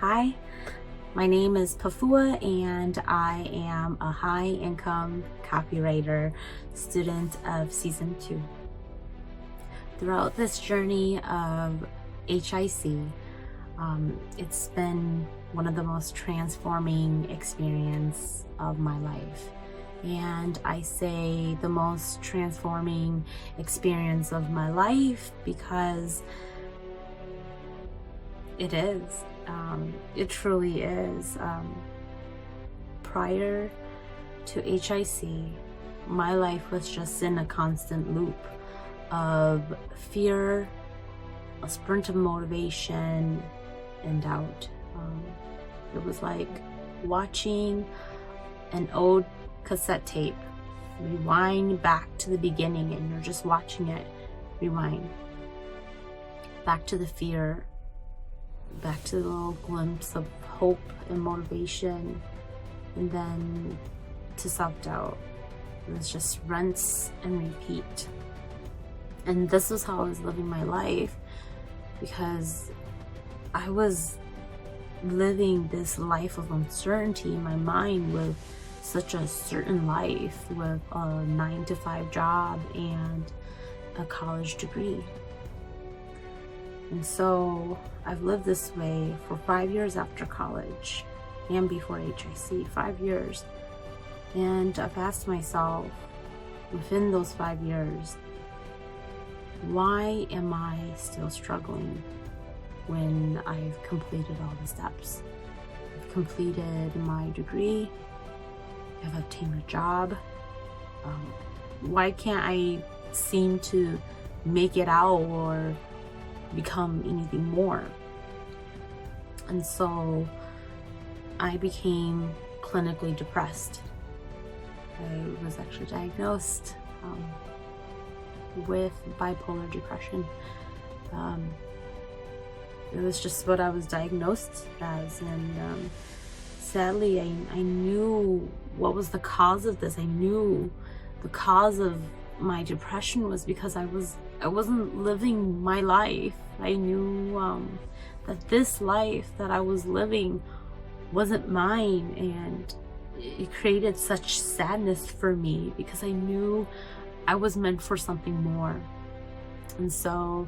Hi, my name is Pafoua and I am a high-income copywriter student of season 2. Throughout this journey of HIC, it's been one of the most transforming experience of my life. And I say the most transforming experience of my life because it is. It truly is. Prior to HIC, my life was just in a constant loop of fear, a sprint of motivation, and doubt. It was like watching an old cassette tape rewind back to the beginning, and you're just watching it rewind back to the fear, back to the little glimpse of hope and motivation, and then to self-doubt. It was just rinse and repeat. And this was how I was living my life, because I was living this life of uncertainty in my mind with such a certain life, with a 9-to-5 job and a college degree. And so I've lived this way for 5 years after college and before HIC, 5 years. And I've asked myself within those 5 years, why am I still struggling when I've completed all the steps? I've completed my degree, I've obtained a job. Why can't I seem to make it out or become anything more? And so I became clinically depressed. I was actually diagnosed with bipolar depression. It was just what I was diagnosed as, and sadly I knew what was the cause of this. I knew the cause of my depression was because I wasn't living my life. I knew that this life that I was living wasn't mine, and it created such sadness for me because I knew I was meant for something more. And so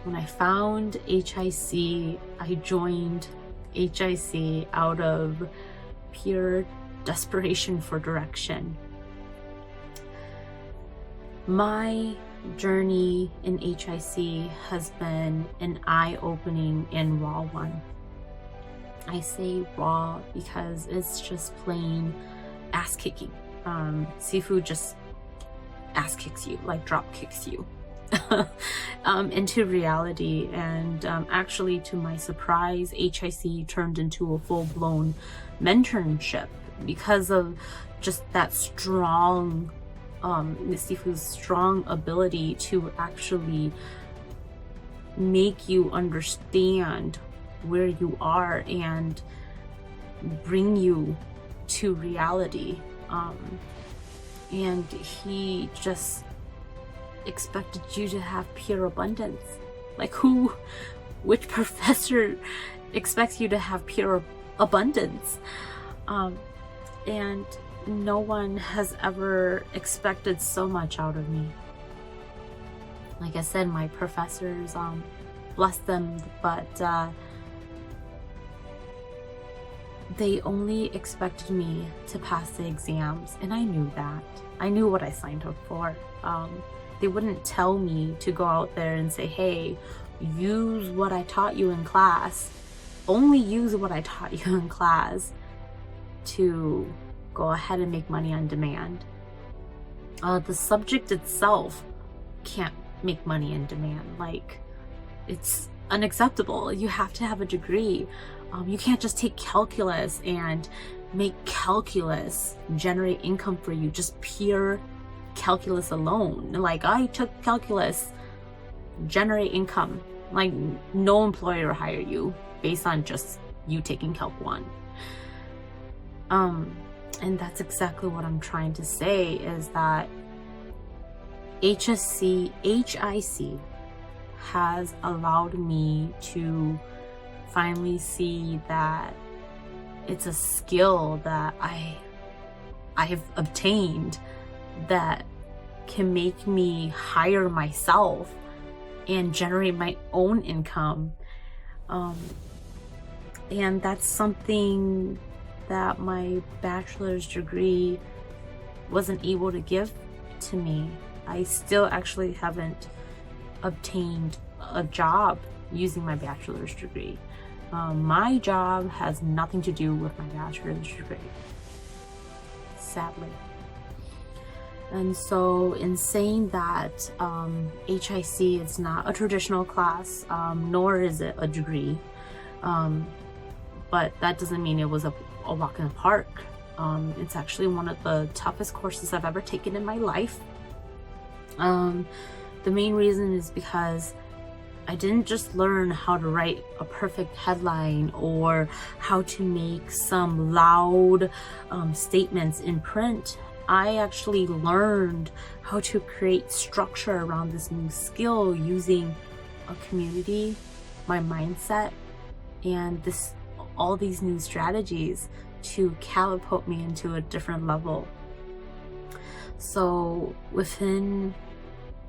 when I found HIC, I joined HIC out of pure desperation for direction. My journey in HIC has been an eye-opening and raw one. I say raw because it's just plain ass-kicking. Seafood just ass-kicks you, like drop-kicks you into reality. And actually, to my surprise, HIC turned into a full-blown mentorship because of just that strong Seafood's strong ability to actually make you understand where you are and bring you to reality. And he just expected you to have pure abundance. Like which professor expects you to have pure abundance? And no one has ever expected so much out of me. Like I said, my professors, bless them, but they only expected me to pass the exams, and I knew that. I knew what I signed up for. They wouldn't tell me to go out there and say, hey, use what I taught you in class. Only use what I taught you in class to go ahead and make money on demand. The subject itself can't make money in demand. Like, it's unacceptable. You have to have a degree. You can't just take calculus and make calculus generate income for you, just pure calculus alone. Like, I took calculus, generate income. Like, no employer will hire you based on just you taking Calc 1. And that's exactly what I'm trying to say, is that HIC has allowed me to finally see that it's a skill that I've obtained that can make me hire myself and generate my own income. And that's something that my bachelor's degree wasn't able to give to me. I still actually haven't obtained a job using my bachelor's degree. My job has nothing to do with my bachelor's degree, sadly. And so in saying that, HIC is not a traditional class, nor is it a degree. But that doesn't mean it was a walk in the park. It's actually one of the toughest courses I've ever taken in my life. The main reason is because I didn't just learn how to write a perfect headline or how to make some loud statements in print. I actually learned how to create structure around this new skill using a community, my mindset, and all these new strategies to catapult me into a different level. So within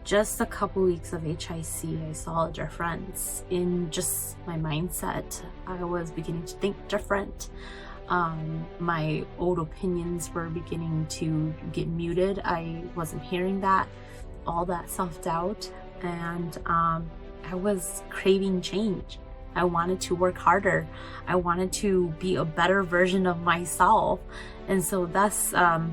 just a couple weeks of HIC, I saw a difference in just my mindset. I was beginning to think different. My old opinions were beginning to get muted. I wasn't hearing all that self-doubt, and I was craving change. I wanted to work harder. I wanted to be a better version of myself. And so thus, the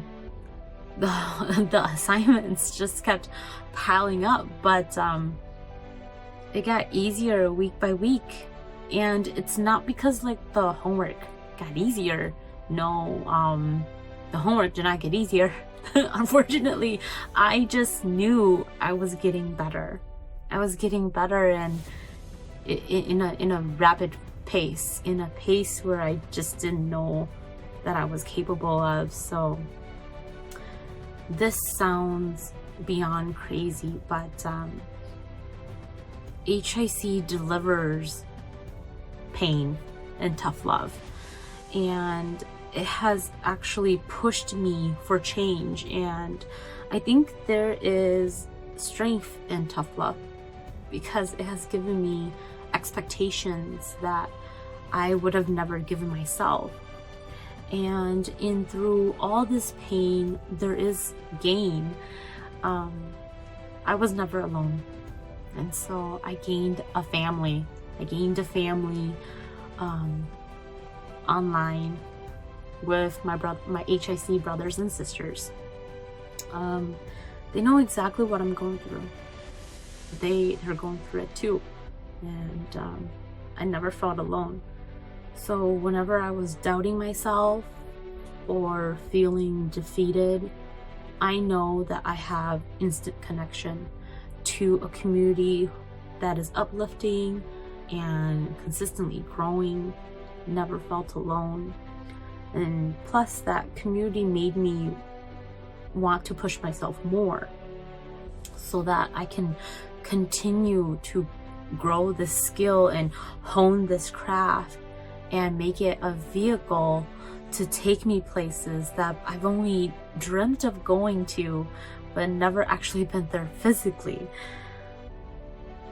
assignments just kept piling up, but it got easier week by week. And it's not because like the homework got easier. No, the homework did not get easier. Unfortunately, I just knew I was getting better. I was getting better, and in a rapid pace, in a pace where I just didn't know that I was capable of. So this sounds beyond crazy, but HIC delivers pain and tough love, and it has actually pushed me for change. And I think there is strength in tough love because it has given me expectations that I would have never given myself. And through all this pain, there is gain. I was never alone, and so I gained a family. Online with my HIC brothers and sisters. They know exactly what I'm going through. They're going through it too, and I never felt alone. So whenever I was doubting myself or feeling defeated, I know that I have instant connection to a community that is uplifting and consistently growing. Never felt alone. And plus, that community made me want to push myself more so that I can continue to grow this skill and hone this craft and make it a vehicle to take me places that I've only dreamt of going to, but never actually been there physically.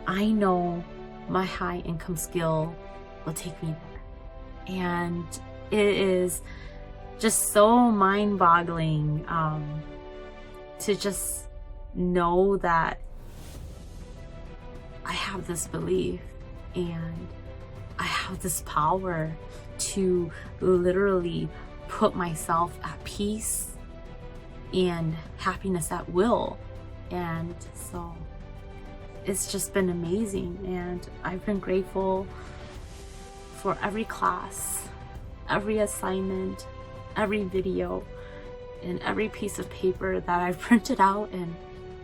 I know my high income skill will take me there. And it is just so mind-boggling to just know that I have this belief and I have this power to literally put myself at peace and happiness at will. And so it's just been amazing, and I've been grateful for every class, every assignment, every video, and every piece of paper that I've printed out and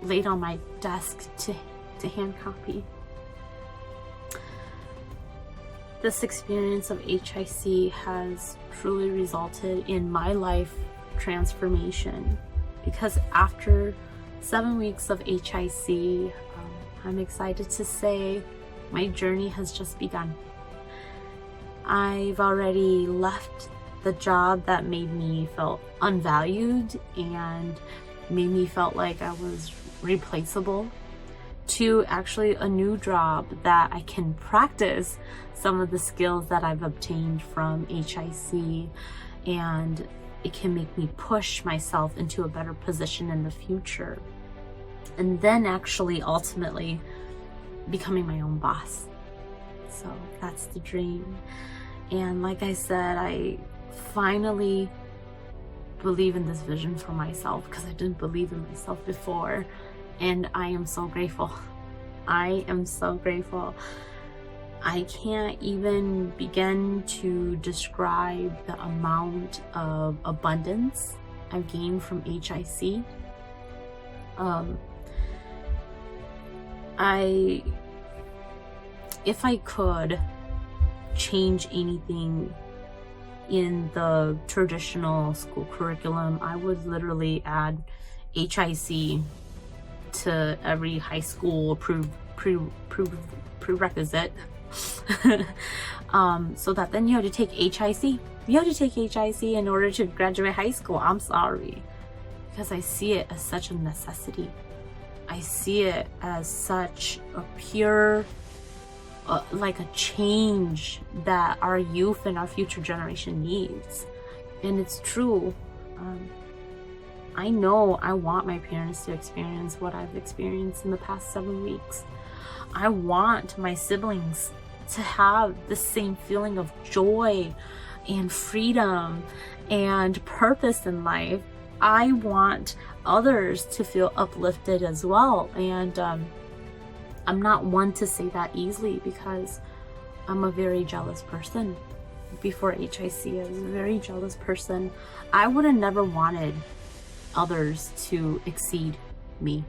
laid on my desk to hand copy. This experience of HIC has truly resulted in my life transformation, because after 7 weeks of HIC, I'm excited to say my journey has just begun. I've already left the job that made me feel unvalued and made me felt like I was replaceable, to actually a new job that I can practice some of the skills that I've obtained from HIC, and it can make me push myself into a better position in the future. And then actually ultimately becoming my own boss. So that's the dream. And like I said, I finally believe in this vision for myself, because I didn't believe in myself before. And I am so grateful. I am so grateful. I can't even begin to describe the amount of abundance I've gained from HIC. If I could change anything in the traditional school curriculum, I would literally add HIC to every high school prerequisite. So that then you have to take HIC. You have to take HIC in order to graduate high school. I'm sorry. Because I see it as such a necessity. I see it as such a pure, like a change that our youth and our future generation needs. And it's true. I know I want my parents to experience what I've experienced in the past 7 weeks. I want my siblings to have the same feeling of joy and freedom and purpose in life. I want others to feel uplifted as well. And I'm not one to say that easily, because I'm a very jealous person. Before HIC, I was a very jealous person. I would have never wanted others to exceed me,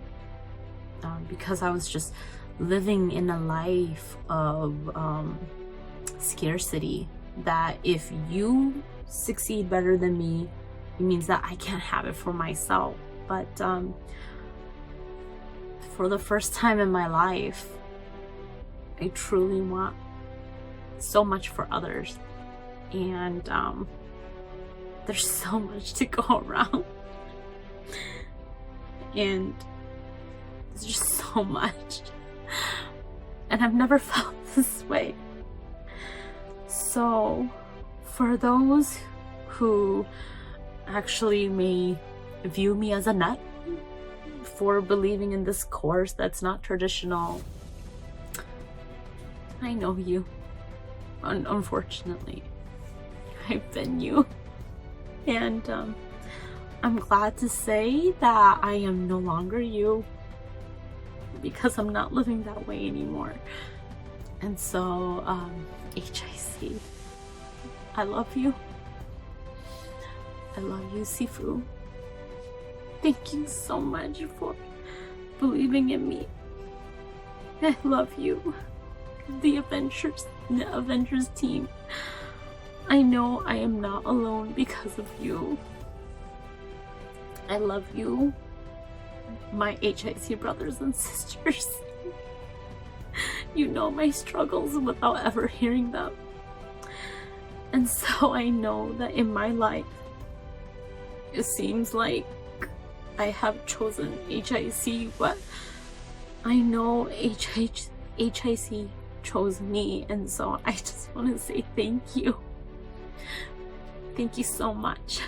because I was just living in a life of scarcity, that if you succeed better than me, it means that I can't have it for myself. But for the first time in my life, I truly want so much for others. And there's so much to go around. And there's just so much. And I've never felt this way. So for those who actually may view me as a nut for believing in this course that's not traditional, I know you. Unfortunately, I've been you. And I'm glad to say that I am no longer you, because I'm not living that way anymore. And so HIC, I love you. I love you, Sifu. Thank you so much for believing in me. I love you, the Avengers team. I know I am not alone because of you. I love you, my HIC brothers and sisters. You know my struggles without ever hearing them. And so I know that in my life, it seems like I have chosen HIC, but I know HIC chose me. And so I just want to say thank you. Thank you so much.